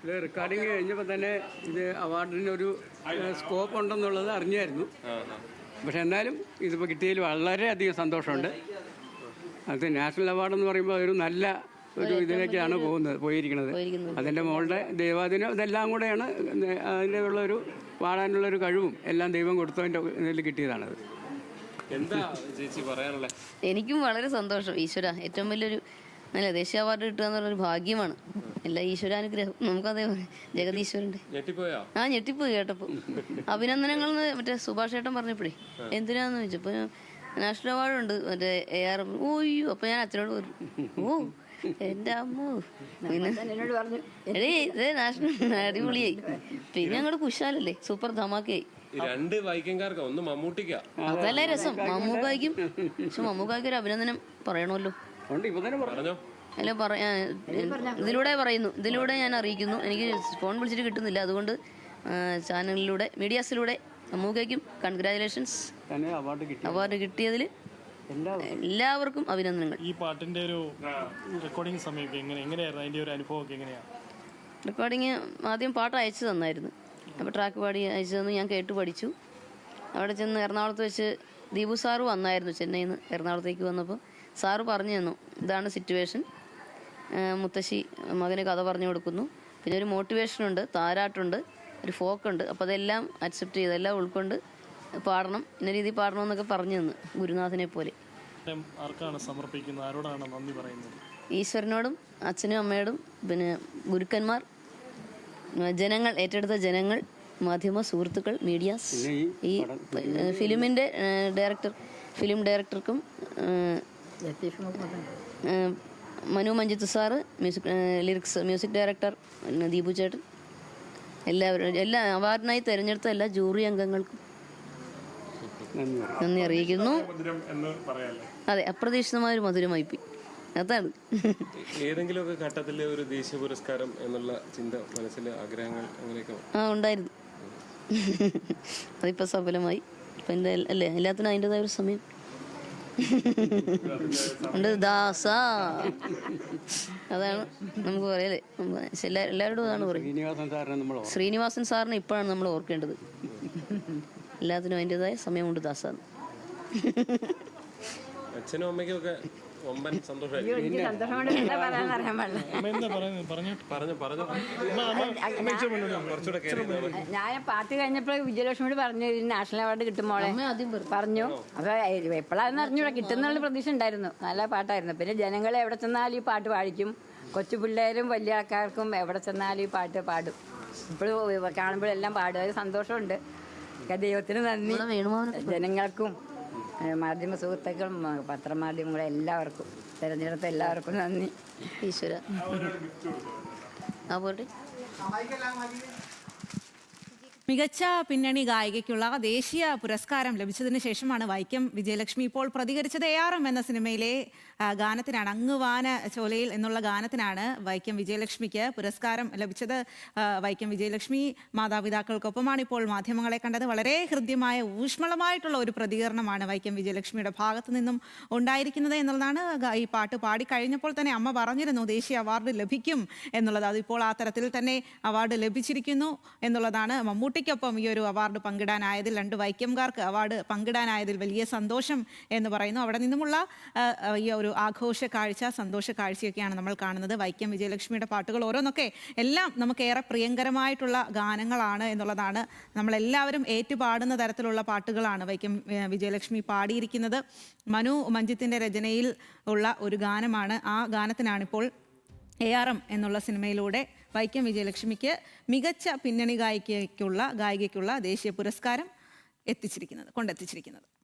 ഇത് റെക്കോർഡിങ് കഴിഞ്ഞപ്പോൾ തന്നെ ഇത് അവാർഡിനൊരു സ്കോപ്പ് ഉണ്ടെന്നുള്ളത് അറിഞ്ഞായിരുന്നു. പക്ഷെ എന്നാലും ഇതിപ്പോൾ കിട്ടിയതിൽ വളരെയധികം സന്തോഷമുണ്ട്. അത് നാഷണൽ അവാർഡ് എന്ന് പറയുമ്പോൾ ഒരു നല്ല ഒരു ഇതിലേക്കാണ് പോയിരിക്കുന്നത്. അതിൻ്റെ മോളുടെ ദൈവാദിനം ഇതെല്ലാം കൂടെയാണ് അതിൻ്റെ ഉള്ളൊരു പാടാനുള്ളൊരു കഴിവും എല്ലാം ദൈവം കൊടുത്തതിൻ്റെ ഇതിൽ കിട്ടിയതാണത്. എന്താ ചേച്ചി പറയാനുള്ളത്? എനിക്കും വളരെ സന്തോഷം. ഈശ്വര ഏറ്റവും വലിയൊരു നല്ല ദേശീയ അവാർഡ് കിട്ടുക എന്നുള്ളൊരു ഭാഗ്യമാണ്. എല്ലാ ഈശ്വരാനുഗ്രഹം. നമുക്കതേ ജഗദീശ്വരൻ്റെ ഞെട്ടിപ്പോയി കേട്ടപ്പോൾ. അഭിനന്ദനങ്ങൾ മറ്റേ സുഭാഷ് ഏട്ടൻ പറഞ്ഞപ്പോഴേ എന്തിനാന്ന് ചോദിച്ചപ്പോൾ നാഷണൽ അവാർഡുണ്ട് മറ്റേ AR. ഓയ്യോ അപ്പോൾ ഞാൻ അച്ഛനോട് പറഞ്ഞു, ഓ എൻ്റെ അമ്മോ, പിന്നെ എടേ ഇതേ നാഷണൽ അടിപൊളിയായി. പിന്നെ അങ്ങോട്ട് കുശാലല്ലേ, സൂപ്പർ ധമാക്കയായി. രണ്ട് വൈക്കംകാർക്ക് ഒന്ന് മമ്മൂട്ടിക്കാ. അതല്ലേ രസം. മമ്മൂക്കായ്ക്കും. പക്ഷെ മമ്മൂക്കായ്ക്ക് ഒരു അഭിനന്ദനം പറയണമല്ലോ. അല്ല ഇതിലൂടെ ഞാൻ അറിയിക്കുന്നു. എനിക്ക് ഫോൺ വിളിച്ചിട്ട് കിട്ടുന്നില്ല. അതുകൊണ്ട് ചാനലിലൂടെ മീഡിയാസിലൂടെ മമ്മൂക്കയ്ക്കും കൺഗ്രാജുലേഷൻസ്. അവാർഡ് കിട്ടിയതിൽ എല്ലാവർക്കും അഭിനന്ദനങ്ങൾ. ഈ പാട്ടിന്റെ ഒരു റെക്കോർഡിംഗ് സമയമൊക്കെ എങ്ങനെയായിരുന്നു? അതിന്റെ ഒരു അനുഭവമൊക്കെ എങ്ങനെയാണ്? റെക്കോർഡിങ് ആദ്യം പാട്ട് അയച്ചു തന്നായിരുന്നു. അപ്പോൾ ട്രാക്ക് പാടി അയച്ചു തന്നു. ഞാൻ കേട്ട് പഠിച്ചു. അവിടെ ചെന്ന് എറണാകുളത്ത് വെച്ച് ദീപു സാറ് വന്നായിരുന്നു. ചെന്നൈയിൽ നിന്ന് എറണാകുളത്തേക്ക് വന്നപ്പോൾ സാറ് പറഞ്ഞു തന്നു, ഇതാണ് സിറ്റുവേഷൻ. മുത്തശ്ശി മകന് കഥ പറഞ്ഞു കൊടുക്കുന്നു. പിന്നെ ഒരു മോട്ടിവേഷനുണ്ട്, താരാട്ടുണ്ട്, ഒരു ഫോക്കുണ്ട്. അപ്പോൾ അതെല്ലാം അക്സെപ്റ്റ് ചെയ്ത് എല്ലാം ഉൾക്കൊണ്ട് പാടണം, ഇന്ന രീതിയിൽ പാടണമെന്നൊക്കെ പറഞ്ഞു തന്നു, ഗുരുനാഥനെ പോലെ. ആർക്കാണ് സമർപ്പിക്കുന്നത്? ആരോടാണ് നന്ദി പറയുന്നത്? ഈശ്വരനോടും അച്ഛനും അമ്മയോടും, പിന്നെ ഗുരുക്കന്മാർ, ജനങ്ങൾ, ഏറ്റെടുത്ത ജനങ്ങൾ, മാധ്യമ സുഹൃത്തുക്കൾ, മീഡിയാസ്, ഈ ഫിലിമിൻ്റെ ഫിലിം ഡയറക്ടർക്കും, Manu Manjith sir, music director Deepu ചേട്ടൻ, എല്ലാവരും, എല്ലാ അവാർഡിനായി തിരഞ്ഞെടുത്ത എല്ലാ ജൂറി അംഗങ്ങൾക്കും നന്ദി അറിയിക്കുന്നു. അതെ, അപ്രതീക്ഷിതമായൊരു മധുരമായിപ്പോയി. അതാണ്. ഏതെങ്കിലുമൊക്കെ ഘട്ടത്തിൽ ഒരു ദേശീയ പുരസ്കാരം എന്നുള്ള ചിന്ത മനസ്സിലെ ആഗ്രഹങ്ങൾ അങ്ങനെയൊക്കെ ഉണ്ടായിരുന്നു. അതിപ്പോൾ സഫലമായി. ഇപ്പം എൻ്റെ അല്ലേ എല്ലാത്തിനും അതിൻ്റെതായ ഒരു സമയം ഉണ്ട്. ദാസ അതാണ് നമുക്ക് പറയല്ലേ. എല്ലാവരോടും അതാണ് പറയുന്നത്. ശ്രീനിവാസൻ സാറിനെ ഇപ്പോഴാണ് നമ്മൾ ഓർക്കേണ്ടത്. എല്ലാത്തിനും അതിൻ്റെതായ സമയമുണ്ട് ദാസാന്ന്. അച്ഛനും അമ്മയ്ക്കും ഒക്കെ ഞാൻ പാട്ട് കഴിഞ്ഞപ്പോൾ വിജയലക്ഷ്മിയോട് പറഞ്ഞു നാഷണൽ അവാർഡ് കിട്ടുമ്പോളെ പറഞ്ഞു. അപ്പൊ എപ്പോഴാണെന്ന് അറിഞ്ഞൂടാ, കിട്ടുന്നുള്ള പ്രതീക്ഷ ഉണ്ടായിരുന്നു. നല്ല പാട്ടായിരുന്നു. പിന്നെ ജനങ്ങൾ എവിടെ ചെന്നാലും ഈ പാട്ട് പാടിക്കും. കൊച്ചു പിള്ളേരും വലിയ ആൾക്കാർക്കും എവിടെ ചെന്നാലും ഈ പാട്ട് പാടും. ഇപ്പോഴും കാണുമ്പോഴെല്ലാം പാടും. ഒരു സന്തോഷമുണ്ട്. ദൈവത്തിന് നന്ദി. ജനങ്ങൾക്കും മാധ്യമ സുഹൃത്തുക്കളും പത്രമാധ്യമങ്ങളും എല്ലാവർക്കും, തിരഞ്ഞെടുത്ത എല്ലാവർക്കും നന്ദി. ഈശ്വര. മികച്ച പിന്നണി ഗായികയ്ക്കുള്ള ദേശീയ പുരസ്കാരം ലഭിച്ചതിന് ശേഷമാണ് വൈക്കം വിജയലക്ഷ്മി ഇപ്പോൾ പ്രതികരിച്ചത്. ARM എന്ന സിനിമയിലെ ഗാനത്തിനാണ്, അങ്ങുവാന ചോലയിൽ എന്നുള്ള ഗാനത്തിനാണ് വൈക്കം വിജയലക്ഷ്മിക്ക് പുരസ്കാരം ലഭിച്ചത്. വൈക്കം വിജയലക്ഷ്മി മാതാപിതാക്കൾക്കൊപ്പമാണ് ഇപ്പോൾ മാധ്യമങ്ങളെ കണ്ടത്. വളരെ ഹൃദ്യമായ ഊഷ്മളമായിട്ടുള്ള ഒരു പ്രതികരണമാണ് വൈക്കം വിജയലക്ഷ്മിയുടെ ഭാഗത്തു നിന്നും ഉണ്ടായിരിക്കുന്നത് എന്നുള്ളതാണ്. ഈ പാട്ട് പാടിക്കഴിഞ്ഞപ്പോൾ തന്നെ അമ്മ പറഞ്ഞിരുന്നു ദേശീയ അവാർഡ് ലഭിക്കും എന്നുള്ളത്. അതിപ്പോൾ ആ തരത്തിൽ തന്നെ അവാർഡ് ലഭിച്ചിരിക്കുന്നു എന്നുള്ളതാണ്. മമ്മൂട്ടിക്കൊപ്പം ഈ ഒരു അവാർഡ് പങ്കിടാനായതിൽ, രണ്ട് വൈക്കംകാർക്ക് അവാർഡ് പങ്കിടാനായതിൽ വലിയ സന്തോഷം എന്ന് പറയുന്നു. അവിടെ നിന്നുമുള്ള ഈ ഒരു ആഘോഷ കാഴ്ച, സന്തോഷ കാഴ്ചയൊക്കെയാണ് നമ്മൾ കാണുന്നത്. വൈക്കം വിജയലക്ഷ്മിയുടെ പാട്ടുകൾ ഓരോന്നൊക്കെ എല്ലാം നമുക്കേറെ പ്രിയങ്കരമായിട്ടുള്ള ഗാനങ്ങളാണ് എന്നുള്ളതാണ്. നമ്മളെല്ലാവരും ഏറ്റുപാടുന്ന തരത്തിലുള്ള പാട്ടുകളാണ് വൈക്കം വിജയലക്ഷ്മി പാടിയിരിക്കുന്നത്. മനു മഞ്ജിത്തിൻ്റെ രചനയിൽ ഉള്ള ഒരു ഗാനമാണ്. ആ ഗാനത്തിനാണിപ്പോൾ ARM എന്നുള്ള സിനിമയിലൂടെ വൈക്കം വിജയലക്ഷ്മിക്ക് മികച്ച പിന്നണി ഗായികയ്ക്കുള്ള ദേശീയ പുരസ്കാരം കൊണ്ടെത്തിച്ചിരിക്കുന്നത്.